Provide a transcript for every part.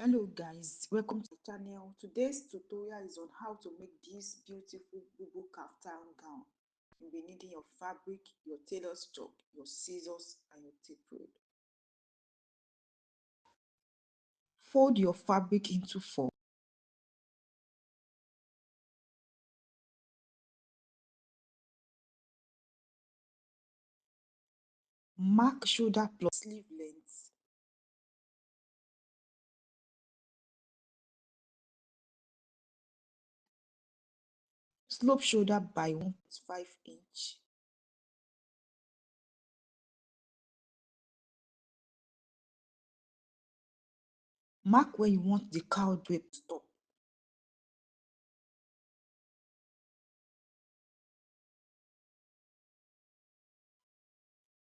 Hello guys, welcome to the channel. Today's tutorial is on how to make this beautiful bubu kaftan gown. You'll be needing your fabric, your tailor's chalk, your scissors and your tape rod. Fold your fabric into four. Mark shoulder plus sleeve length. Slope shoulder by 1.5 inch. Mark where you want the cowl drape to stop.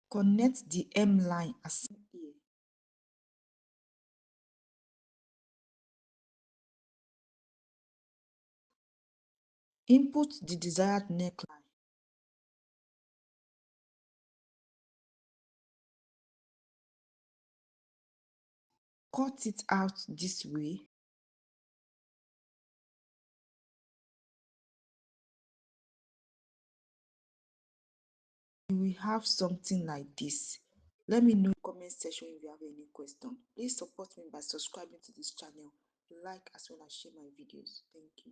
Connect the hem line as seen here. Input the desired neckline. Cut it out this way. You will have something like this. Let me know in the comment section if you have any question. Please support me by subscribing to this channel, like as well as share my videos. Thank you.